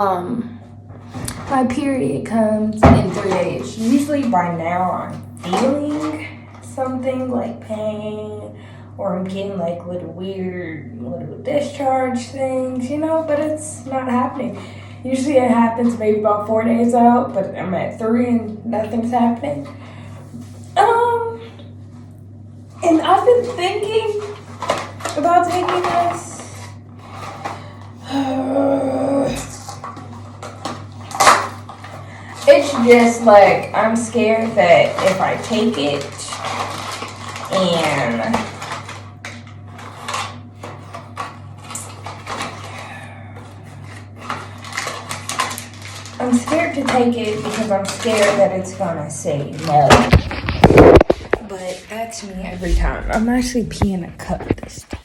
My period comes in 3 days. Usually by now I'm feeling something like pain, or I'm getting like little weird little discharge things, but it's not happening. Usually it happens maybe about 4 days out, but I'm at 3 and nothing's happening. And I've been thinking about taking this. It's just like I'm scared that if I take it and I'm scared to take it because I'm scared that it's gonna say no. But that's me every time. I'm actually peeing a cup this time.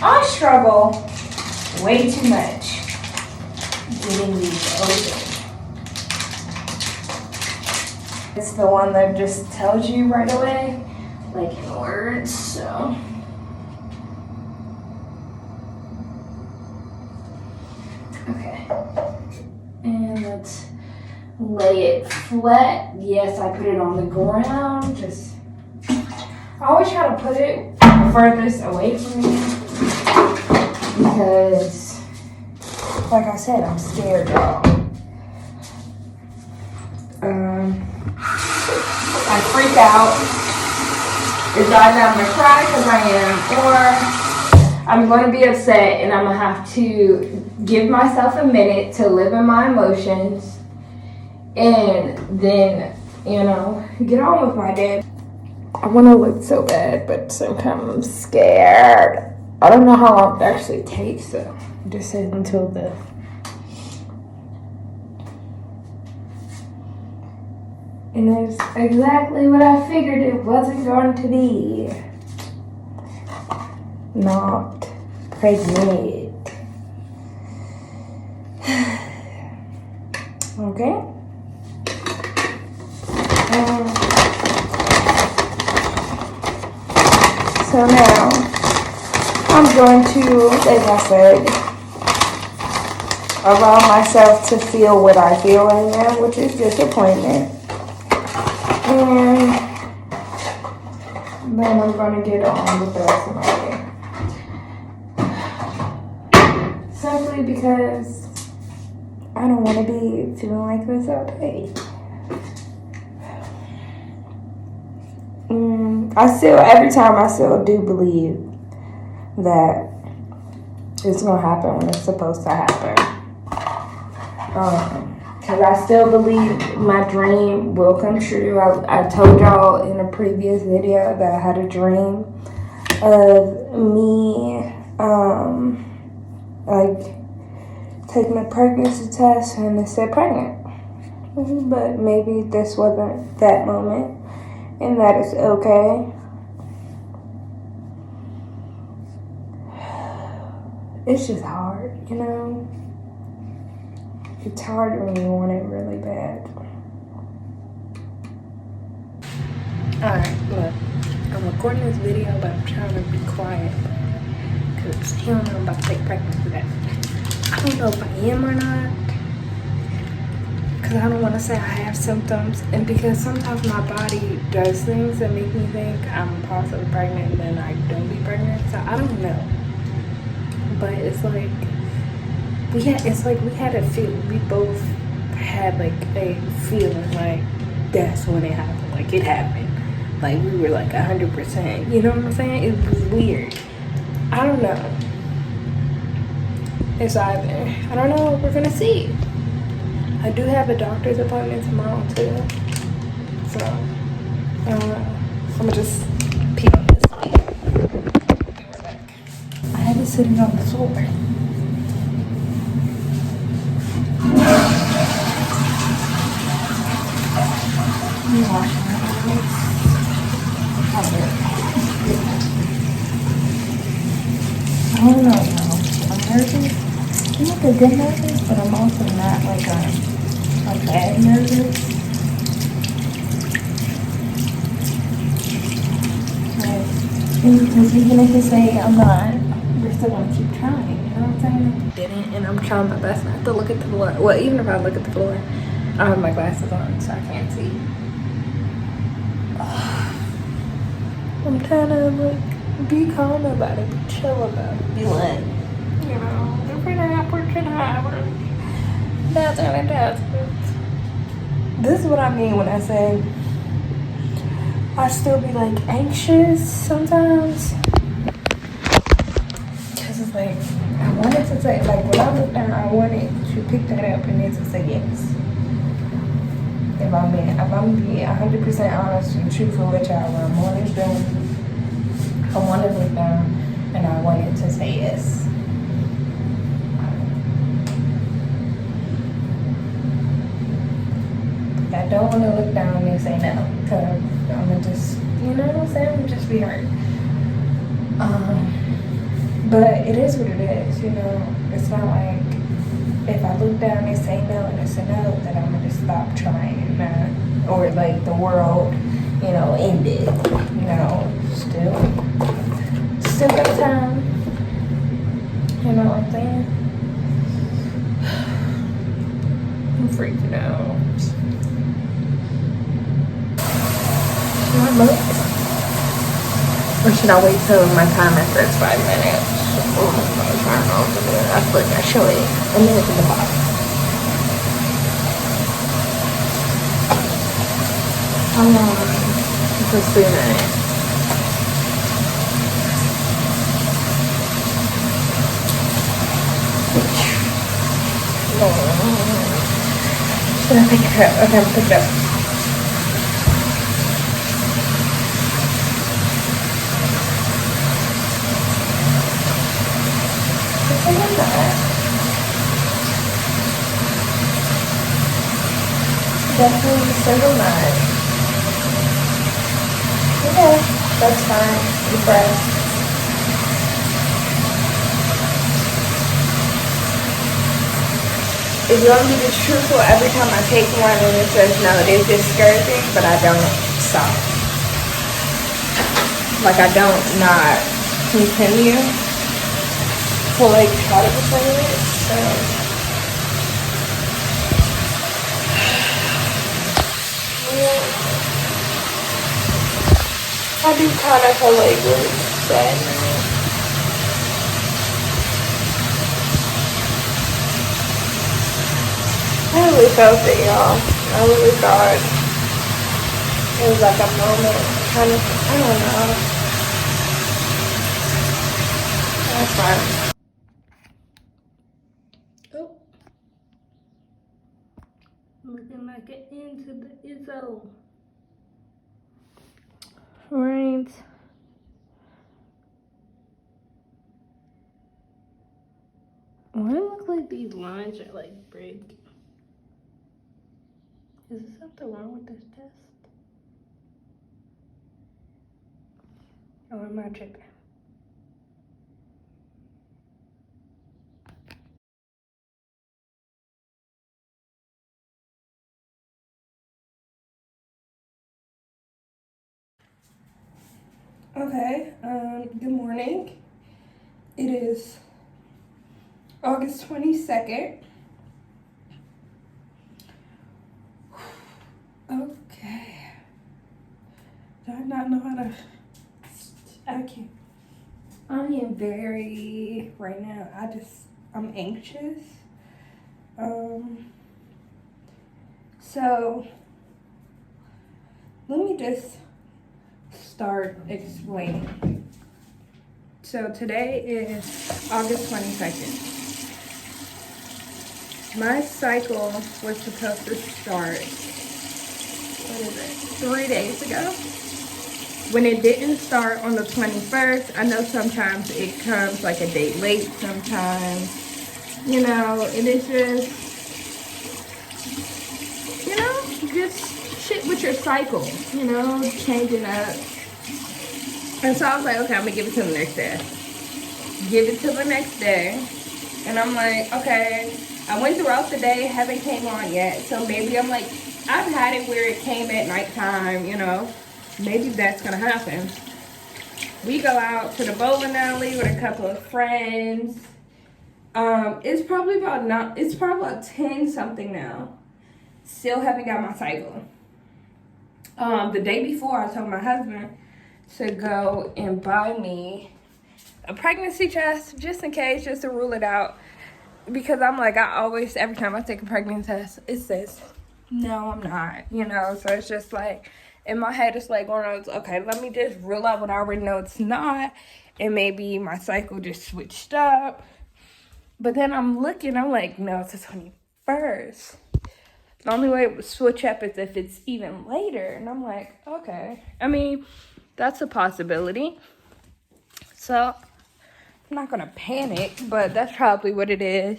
I struggle way too much getting these open. It's the one that just tells you right away, like in words, so. Okay. And let's lay it flat. Yes, I put it on the ground. I always try to put it furthest away from me because, like I said, I'm scared, y'all. I freak out. It's either I'm gonna cry because I am, or I'm gonna be upset and I'm gonna have to give myself a minute to live in my emotions and then, get on with my day. I want to look so bad, but sometimes I'm scared. I don't know how long it actually takes, so just says until the. And it's exactly what I figured it wasn't going to be. Not pregnant. Okay. So now I'm going to, like I said, allow myself to feel what I feel right now, which is disappointment. And then I'm going to get on with the rest of my day. Simply because I don't want to be feeling like this all day. Every time I still do believe that it's going to happen when it's supposed to happen. Because I still believe my dream will come true. I told y'all in a previous video that I had a dream of me, taking a pregnancy test and it said pregnant. But maybe this wasn't that moment, and that is okay. It's just hard, It's hard when you want it really bad. Alright, look. I'm recording this video, but I'm trying to be quiet. Because he don't know I'm about to take pregnancy test. I don't know if I am or not. Because I don't want to say I have symptoms. And because sometimes my body does things that make me think I'm possibly pregnant and then I don't be pregnant. So I don't know. But it's like we had a feeling. We both had like a feeling like that's when it happened. Like it happened. Like we were like 100%. You know what I'm saying? It was weird. I don't know. It's either. I don't know. We're gonna see. I do have a doctor's appointment tomorrow too. So I'm gonna just pee on this. I had to sit it on the floor. I don't know, y'all. I'm nervous. I'm not a good nervous, but I'm also not like a bad nervous. Because even if you say I'm not, we're still gonna keep trying, saying? Didn't, and I'm trying my best not to look at the floor. Well, even if I look at the floor, I have my glasses on, so I can't see. I'm trying to like be calm about it, be chill about it, be like, you know, if it happens, it happens. That's what it does. This is what I mean when I say I still be like anxious sometimes. Cause it's like I wanted to say, like when I looked down, I wanted to pick that up and then to say yes. If I'm being 100% honest and truthful with y'all, what I'm always doing, I want to look down and I wanted to say yes. I don't want to look down and say no, because I'm going to just, you know what I'm saying? I'm just be hurt. But it is what it is, you know? It's not like if I look down and say no and it's a no, then I'm going to just stop trying. Or like the world, you know, ended. You know, still got time. You know what I'm saying? I'm freaking out. Should I look? Or should I wait till my timer says 5 minutes? Oh my gosh, I don't know what to do. I feel like I should wait a minute in the box. How long? For 3 minutes. Should I pick it up? Okay, I'll pick it up. Definitely single nut. Okay, that's fine. Deep breath. If you want me to be truthful, every time I take one and it says no, it is discouraging, but I don't stop. Like I don't not continue to like try to perform it. So I do kind of feel like really sad now. I really felt it, y'all. I really thought it was like a moment, kind of, I don't know. That's fine. Oh. Looking like an into the Izzo. Right. Why do it look like these lines are like big? Is there something wrong with this test? Or am I tripping? Okay, good morning. It is August 22nd. Okay. Do I not know how to, I can't. I am very, right now, I'm anxious. So, let me just start explaining. So today is August 22nd. My cycle was supposed to start, 3 days ago. When it didn't start on the 21st, I know sometimes it comes like a day late sometimes. You know, it is just, you know, just shit with your cycle, you know, changing up. And so I was like, okay, I'm gonna give it to the next day. Give it to the next day. And I'm like, okay, I went throughout the day, haven't came on yet. So maybe I'm like, I've had it where it came at nighttime, you know. Maybe that's gonna happen. We go out to the bowling alley with a couple of friends. It's probably about 10 something now. Still haven't got my cycle. The day before, I told my husband to go and buy me a pregnancy test just in case, just to rule it out. Because I'm like, every time I take a pregnancy test, it says, no, I'm not, So it's just like, in my head, it's like one of those, okay, let me just rule out what I already know it's not. And maybe my cycle just switched up. But then I'm looking, I'm like, no, it's the 21st. The only way it would switch up is if it's even later. And I'm like, okay. I mean, that's a possibility. So I'm not going to panic, but that's probably what it is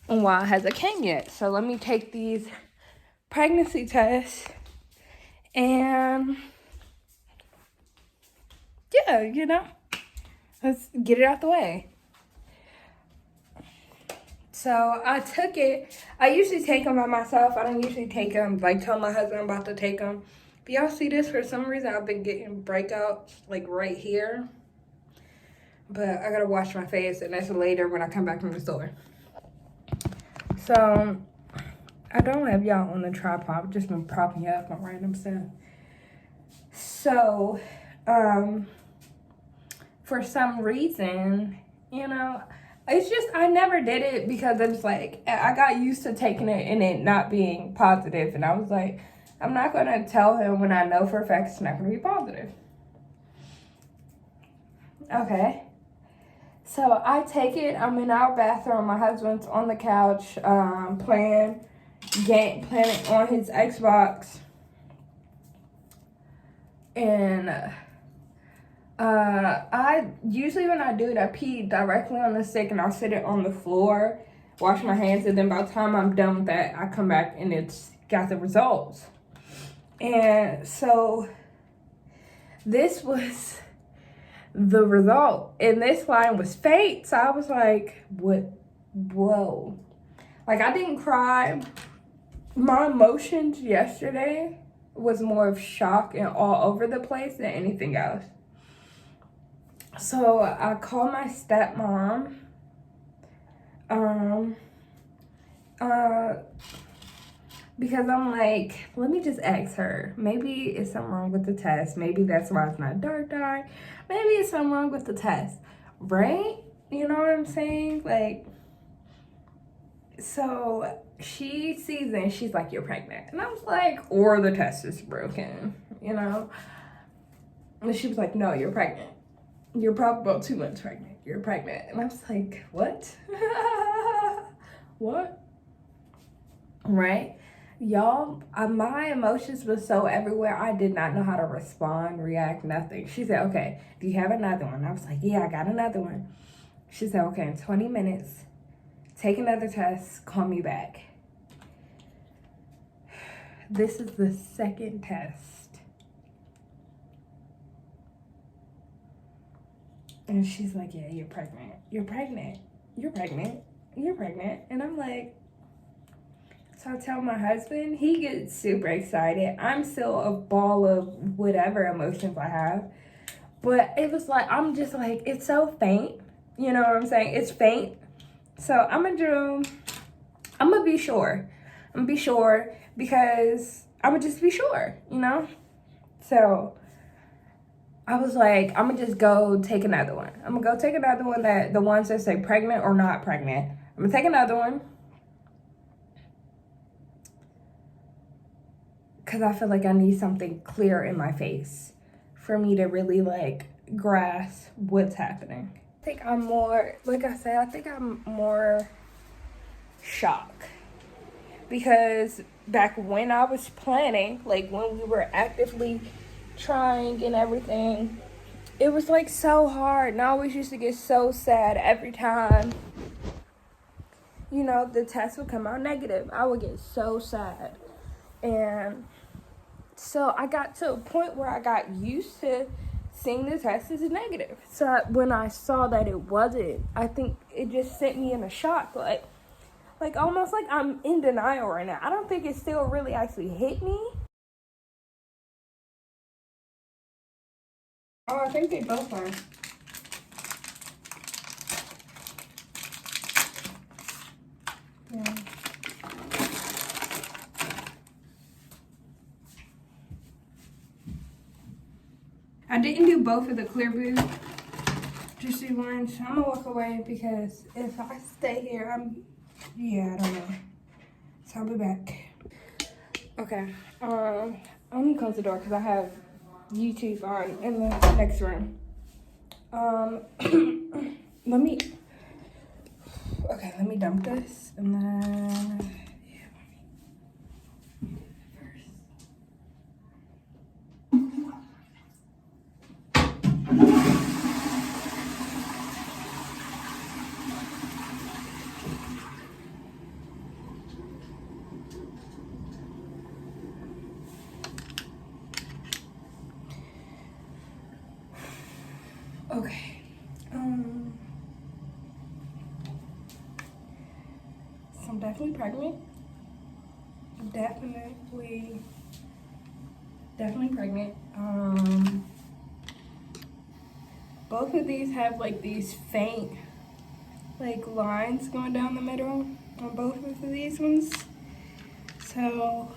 and why it hasn't came yet. So let me take these pregnancy tests and, yeah, let's get it out the way. So I took it. I usually take them by myself. I don't usually take them, tell my husband I'm about to take them. But y'all see this? For some reason, I've been getting breakouts, right here. But I gotta wash my face, and that's later when I come back from the store. So, I don't have y'all on the tripod. I've just been propping you up on random stuff. So, for some reason, it's just, I never did it because it's like, I got used to taking it and it not being positive. And I was like, I'm not going to tell him when I know for a fact it's not going to be positive. Okay. So I take it. I'm in our bathroom. My husband's on the couch playing on his Xbox. And I usually when I do it, I pee directly on the stick and I'll sit it on the floor, wash my hands, and then by the time I'm done with that, I come back and it's got the results. And so this was the result, and this line was fake. So I was like, what? Whoa. I didn't cry. My emotions yesterday was more of shock and all over the place than anything else. So I called my stepmom. Because I'm like, let me just ask her. Maybe it's something wrong with the test. Maybe that's why it's not dark. Maybe it's something wrong with the test. Right? You know what I'm saying? So she sees it and she's like, you're pregnant. And I was like, or the test is broken, And she was like, no, you're pregnant. You're probably about 2 months pregnant. You're pregnant. And I was like, what? What? Right? Y'all, my emotions were so everywhere. I did not know how to respond, react, nothing. She said, okay, do you have another one? I was like, yeah, I got another one. She said, okay, in 20 minutes, take another test, call me back. This is the second test. And she's like, yeah, you're pregnant. You're pregnant. You're pregnant. You're pregnant. And I'm like, so I tell my husband, he gets super excited. I'm still a ball of whatever emotions I have. But it was like, I'm just like, it's so faint. You know what I'm saying? It's faint. So I'm going to be sure. I'm going to be sure because I'm going to just be sure, So I was like, I'm going to just go take another one. I'm going to go take another one, the ones that say pregnant or not pregnant. I'm going to take another one. Because I feel like I need something clear in my face for me to really grasp what's happening. I think I'm more, I think I'm more shocked. Because back when I was planning, when we were actively trying and everything, it was so hard. And I always used to get so sad every time, the test would come out negative. I would get so sad. And so I got to a point where I got used to seeing the test as negative. So when I saw that it wasn't, I think it just sent me in a shock. Almost like I'm in denial right now. I don't think it still really actually hit me. Oh, I think they both are. I didn't do both of the clear booth. Just do one. So I'm gonna walk away because if I stay here, I don't know. So I'll be back. Okay. I'm gonna close the door because I have YouTube on in the next room. Let me dump this and then okay. So I'm definitely pregnant. Definitely pregnant. Both of these have like these faint like lines going down the middle on both of these ones. So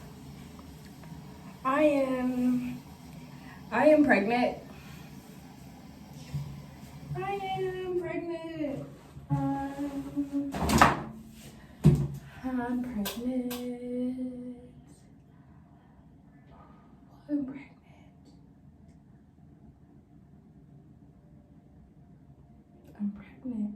I am pregnant. I'm pregnant.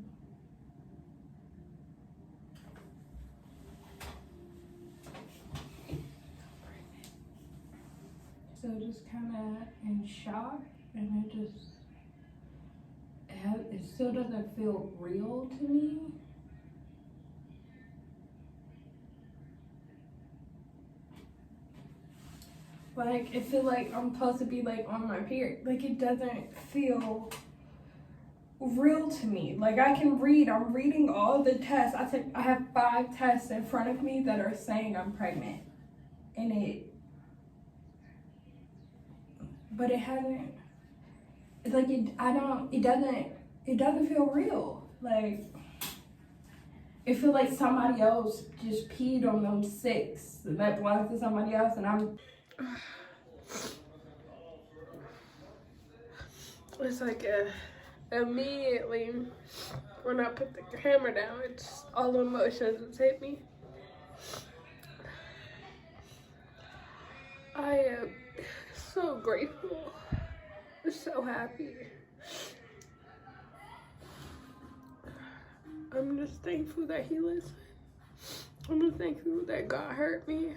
So just kind of in shock, and it still doesn't feel real to me. Like, it feel like I'm supposed to be like on my period. Like, it doesn't feel real to me. Like, I'm reading all the tests. I have 5 tests in front of me that are saying I'm pregnant. And it hasn't, it's like, it doesn't feel real. Like, it feel like somebody else just peed on those 6 that belongs to somebody else, and I'm. It's like immediately when I put the camera down, it's all emotions that hit me. I am so grateful, so happy. I'm just thankful that he listened. I'm just thankful that God heard me.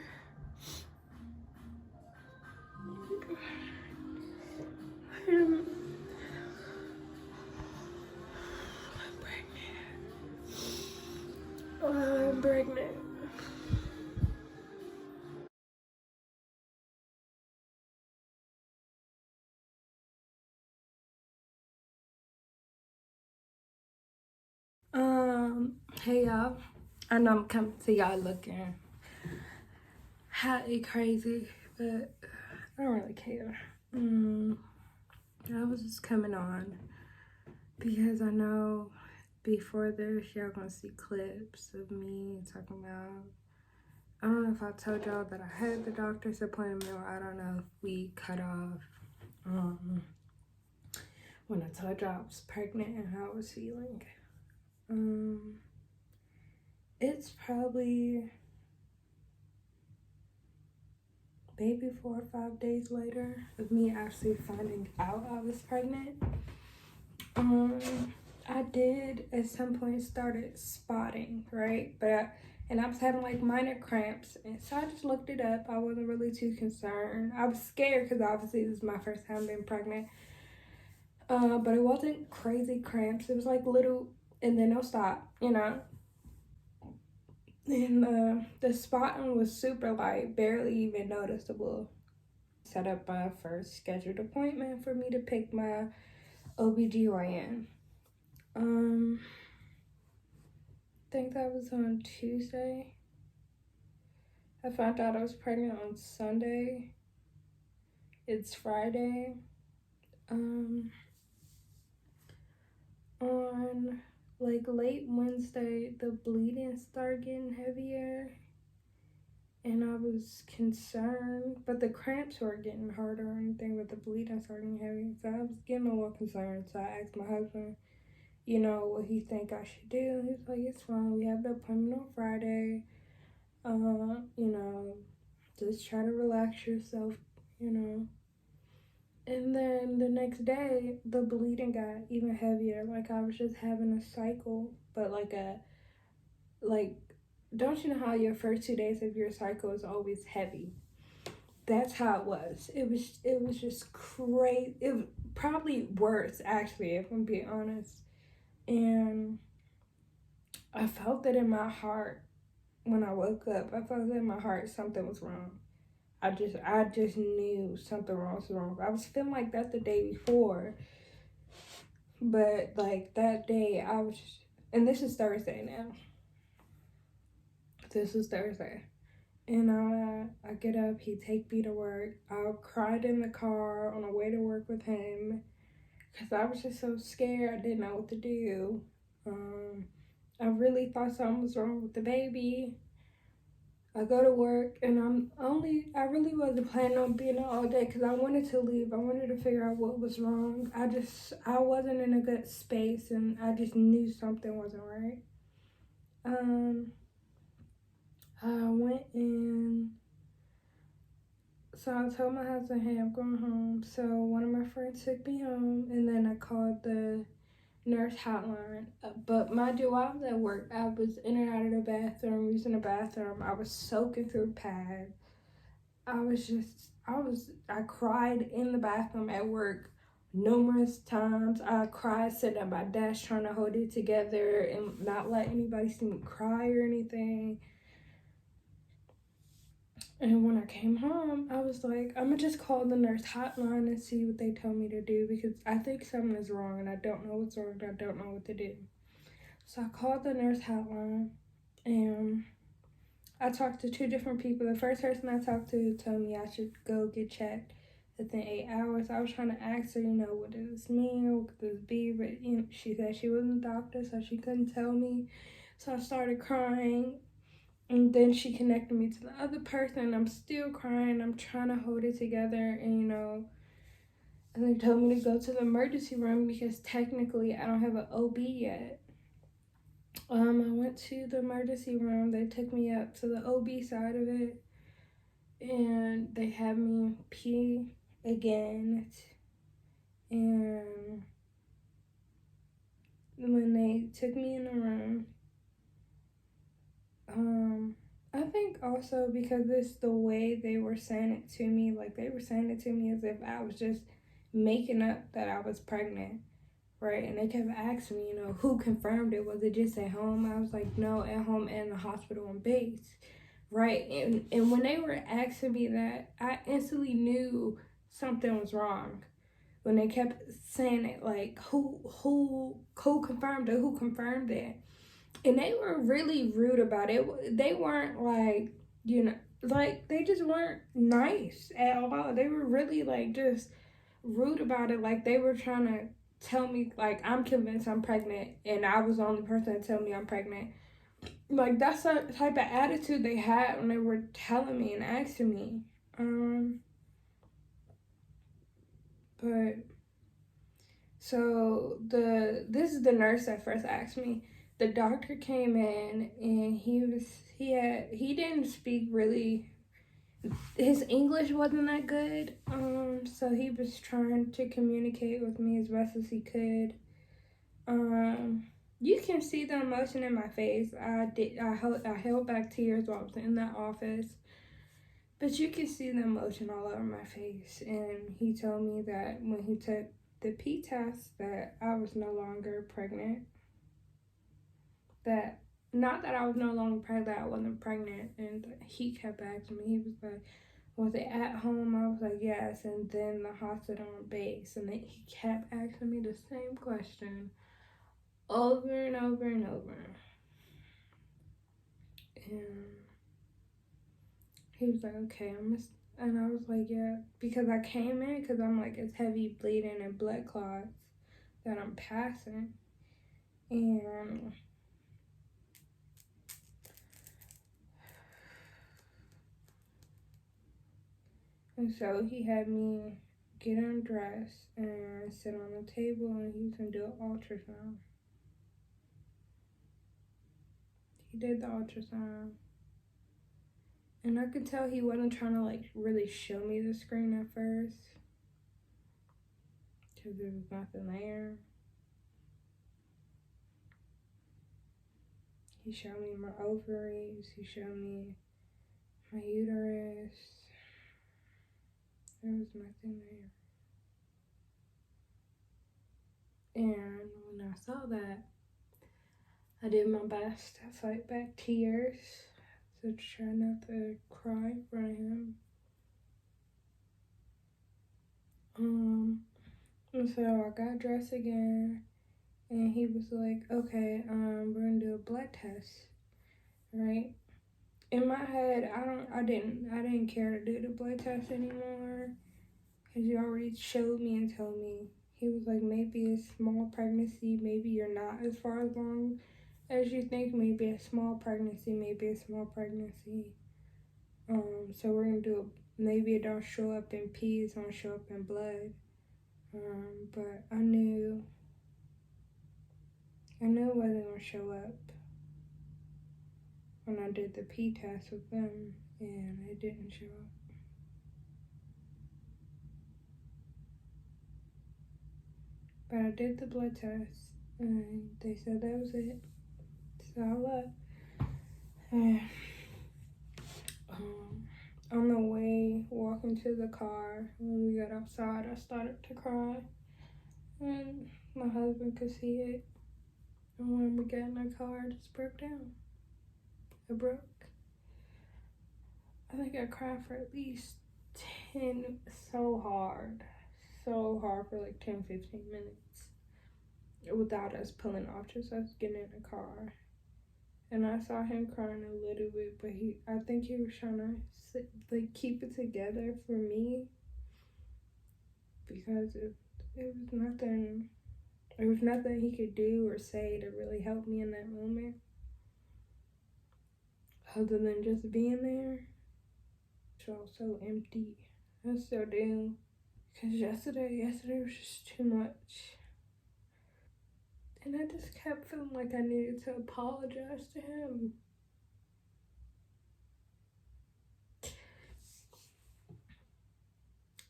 I'm pregnant. I'm pregnant. Hey y'all. I know I'm coming to y'all looking highly crazy, but I don't really care. I was just coming on because I know before this y'all gonna see clips of me talking about, I don't know if I told y'all that I had the doctor's appointment, or I don't know if we cut off when I told y'all I was pregnant and how I was feeling. It's probably maybe 4 or 5 days later of me actually finding out I was pregnant. I did at some point started spotting, right? And I was having like minor cramps, and so I just looked it up. I wasn't really too concerned. I was scared because obviously this is my first time being pregnant. But it wasn't crazy cramps. It was like little, and then they'll stop, you know. And the spotting was super light, barely even noticeable. Set up my first scheduled appointment for me to pick my OBGYN. I think that was on Tuesday. I found out I was pregnant on Sunday. It's Friday. On like late Wednesday, the bleeding started getting heavier. and I was concerned, but the cramps were getting harder or anything, but the bleeding starting heavy, so I was getting a little concerned. So I asked my husband, what he think I should do. He's like, it's fine. We have the appointment on Friday. Just try to relax yourself, And then the next day, the bleeding got even heavier. Like I was just having a cycle, but don't you know how your first 2 days of your cycle is always heavy? That's how it was. It was just crazy. It was probably worse, actually, if I'm being honest. And I felt it in my heart when I woke up. I felt it in my heart something was wrong. I just knew something was wrong. I was feeling like that the day before, but like that day I was just, and this is Thursday now. This is Thursday. And I get up, he take me to work. I cried in the car on the way to work with him because I was just so scared. I didn't know what to do. I really thought something was wrong with the baby. I go to work and I really wasn't planning on being there all day because I wanted to leave. I wanted to figure out what was wrong. I wasn't in a good space and I just knew something wasn't right. I went in, so I told my husband, hey, I'm going home. So one of my friends took me home, and then I called the nurse hotline. But mind you, while I was at work, I was in and out of the bathroom, using the bathroom. I was soaking through pads. I cried in the bathroom at work numerous times. I cried sitting at my desk trying to hold it together and not let anybody see me cry or anything. And when I came home, I was like, I'm gonna just call the nurse hotline and see what they tell me to do because I think something is wrong and I don't know what's wrong and I don't know what to do. So I called the nurse hotline and I talked to 2 different people. The first person I talked to told me I should go get checked within 8 hours. I was trying to ask her, what does this mean or what could this be? But she said she wasn't a doctor, so she couldn't tell me. So I started crying. And then she connected me to the other person. I'm still crying. I'm trying to hold it together. And they told me to go to the emergency room because technically I don't have an OB yet. I went to the emergency room. They took me up to the OB side of it. And they had me pee again. And when they took me in the room, I think also because it's the way they were saying it to me, like they were saying it to me as if I was just making up that I was pregnant, right? And they kept asking me, who confirmed it? Was it just at home? I was like, no, at home and the hospital and base, right? And when they were asking me that, I instantly knew something was wrong. When they kept saying it, like, who confirmed it? Who confirmed it? And they were really rude about it. They weren't they just weren't nice at all. They were really just rude about it. Like they were trying to tell me I'm convinced I'm pregnant and I was the only person to tell me I'm pregnant. Like that's the type of attitude they had when they were telling me and asking me. But so this is the nurse that first asked me. The doctor came in and he didn't speak really, his English wasn't that good. So he was trying to communicate with me as best as he could. You can see the emotion in my face. I held back tears while I was in that office. But you can see the emotion all over my face. And he told me that when he took the P test that I was no longer pregnant. That not that I was no longer pregnant, I wasn't pregnant. And he kept asking me, he was like, was it at home? I was like, yes. And then the hospital and base. And then he kept asking me the same question over and over and over. And he was like, okay, and I was like, yeah, because I came in because I'm like, it's heavy bleeding and blood clots that I'm passing. And And so he had me get undressed and sit on the table, and he was gonna do an ultrasound. He did the ultrasound. And I could tell he wasn't trying to like really show me the screen at first, because there was nothing there. He showed me my ovaries, he showed me my uterus. There was nothing there. And when I saw that, I did my best to fight back tears, to try not to cry in front of him. And so I got dressed again, and he was like, okay, we're gonna do a blood test, right? In my head, I didn't care to do the blood test anymore, because you already showed me and told me. He was like, maybe a small pregnancy, maybe you're not as far along as you think, maybe a small pregnancy, maybe a small pregnancy. So we're gonna do maybe it don't show up in pee, it's gonna show up in blood. But I knew it wasn't gonna show up when I did the pee test with them, and it didn't show up. But I did the blood test, and they said that was it. So I left. And on the way, walking to the car, when we got outside, I started to cry. And my husband could see it. And when we got in the car, I just broke down. I broke. I think I cried for at least 10, so hard for like 10, 15 minutes without us pulling off, just us getting in the car. And I saw him crying a little bit, but I think he was trying to keep it together for me, because it was nothing. There was nothing he could do or say to really help me in that moment, other than just being there. I felt so empty. I still do. Because yesterday was just too much. And I just kept feeling like I needed to apologize to him.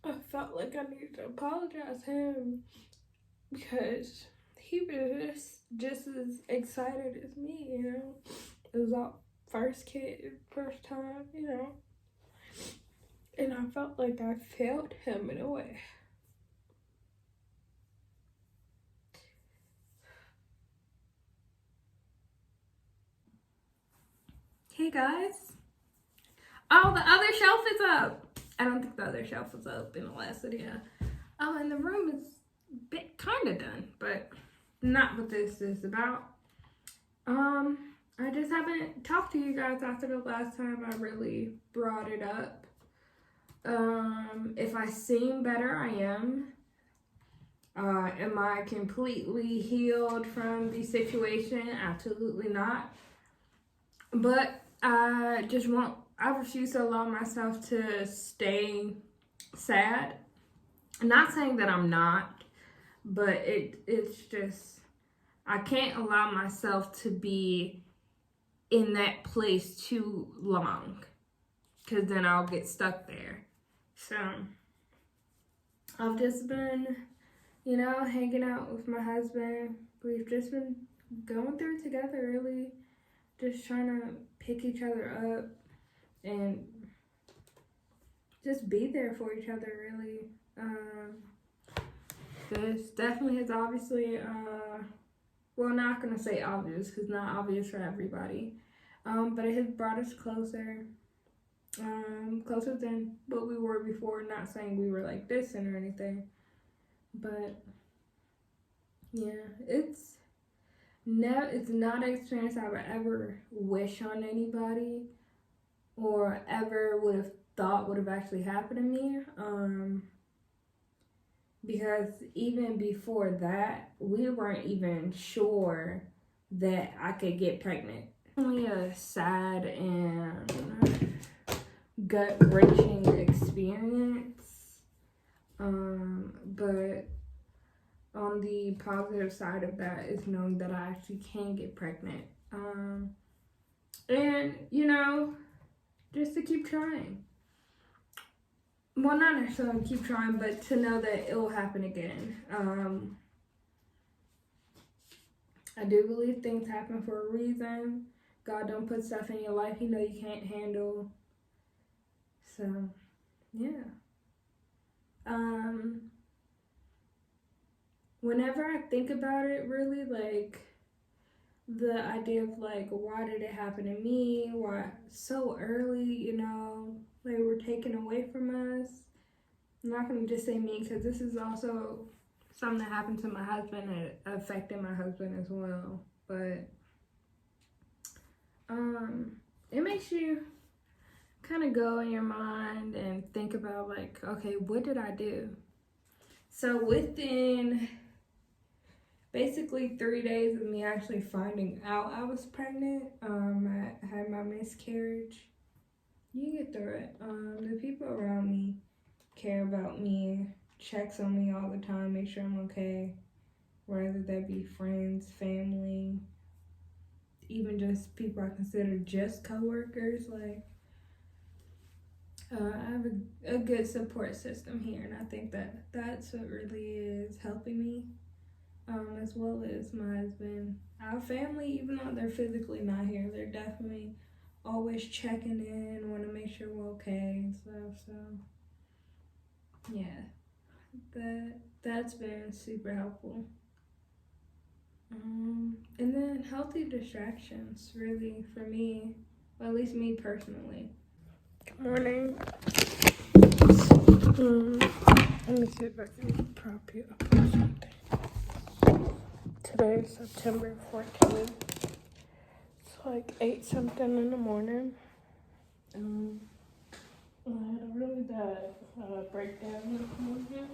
I felt like I needed to apologize to him, because he was just as excited as me, you know. It was our first kid, first time, you know. And I felt like I failed him in a way. Hey guys. Oh, the other shelf is up. I don't think the other shelf was up in the last video. Oh, and the room is kind of done, but not what this is about. I just haven't talked to you guys after the last time I really brought it up. If I seem better, I am. Am I completely healed from the situation? Absolutely not. But I refuse to allow myself to stay sad. I'm not saying that I'm not, but it's just, I can't allow myself to be in that place too long, because then I'll get stuck there. So I've just been, you know, hanging out with my husband. We've just been going through it together, really. Just trying to pick each other up and just be there for each other, really. This definitely has obviously, well, not gonna say obvious, because not obvious for everybody, but it has brought us closer. Closer than what we were before. Not saying we were like distant or anything, but yeah, it's not an experience I would ever wish on anybody, or ever would have thought would have actually happened to me. Because even before that, we weren't even sure that I could get pregnant. Only a sad and gut-wrenching experience. But on the positive side of that is knowing that I actually can get pregnant. And, you know, just to keep trying. Well, not necessarily keep trying, but to know that it will happen again. I do believe things happen for a reason. God don't put stuff in your life you know you can't handle. So, yeah. Whenever I think about it, really, like, the idea of, like, why did it happen to me? Why so early, you know? They were taken away from us. I'm not going to just say me, because this is also something that happened to my husband and it affected my husband as well. But it makes you kind of go in your mind and think about, like, okay, what did I do? So within basically 3 days of me actually finding out I was pregnant, I had my miscarriage. You get through it. The people around me care about me, checks on me all the time, make sure I'm okay. Whether that be friends, family, even just people I consider just coworkers. Like, I have a good support system here, and I think that that's what really is helping me, as well as my husband. Our family, even though they're physically not here, they're definitely always checking in, want to make sure we're okay and stuff. So, yeah, that's been super helpful. And then healthy distractions, really, for me, well, at least me personally. Good morning. Let me see if I can prop you up or something. Today is September 14th. It's like 8 something in the morning. I had a really bad breakdown this morning.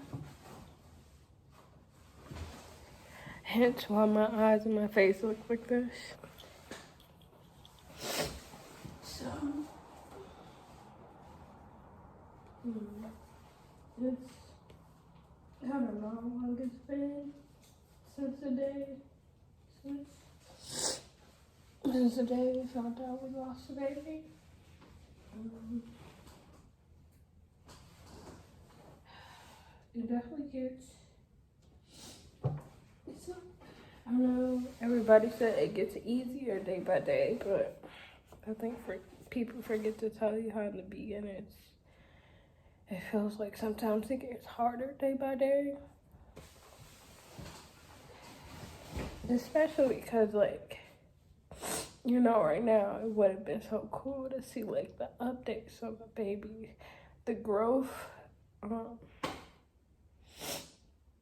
Hence why my eyes and my face look like this. So, I don't know how long it's been since the day we found out we lost the baby. It definitely gets, I know everybody said it gets easier day by day, but I think people forget to tell you how in the beginning it feels like sometimes it gets harder day by day. Especially because, like, you know, right now it would have been so cool to see, like, the updates of the baby, the growth,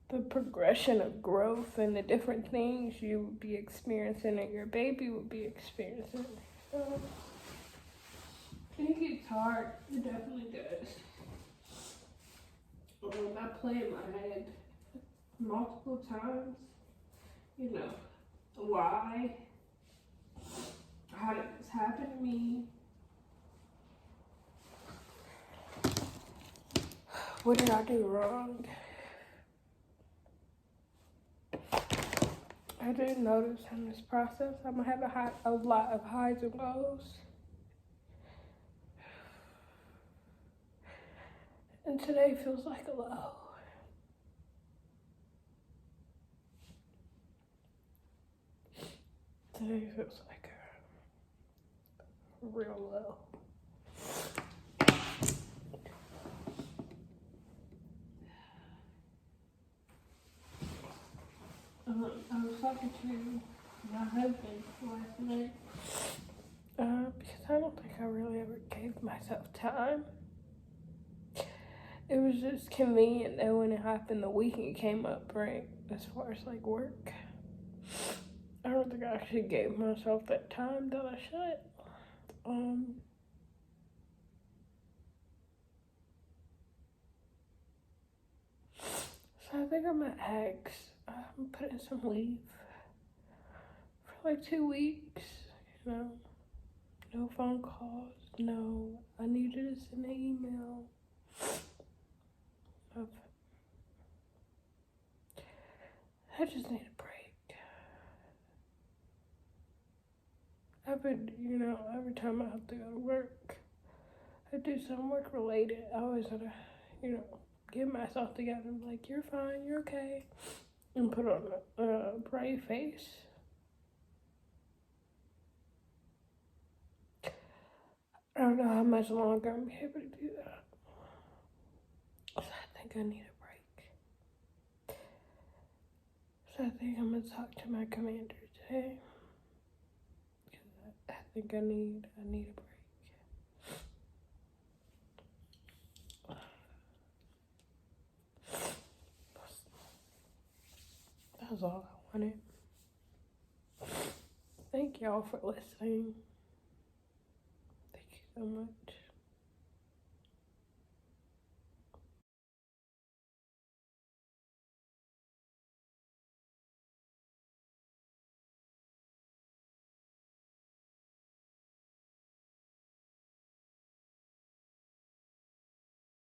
the progression of growth and the different things you would be experiencing and your baby would be experiencing. So, it gets hard. It definitely does. I play in my head multiple times, you know, why? How did this happen to me? What did I do wrong? I did notice in this process I'm gonna have a lot of highs and lows. And today feels like a low. Today feels like a real low. I was talking to my husband last night because I don't think I really ever gave myself time. It was just convenient that when it happened, the weekend came up, right? As far as like work. I don't think I actually gave myself that time that I should. So I think I'm gonna ask. I'm putting some leave for like 2 weeks, you know. No phone calls. No. I needed to send an email. I just need a break. I've been, every time I have to go to work, I do some work related. I always gotta, get myself together. Like, you're fine, you're okay. And put on a brave face. I don't know how much longer I'm able to do that. So I think I need a break. So I think I'm gonna talk to my commander today. I think I need a break. That's all I wanted. Thank y'all for listening. Thank you so much.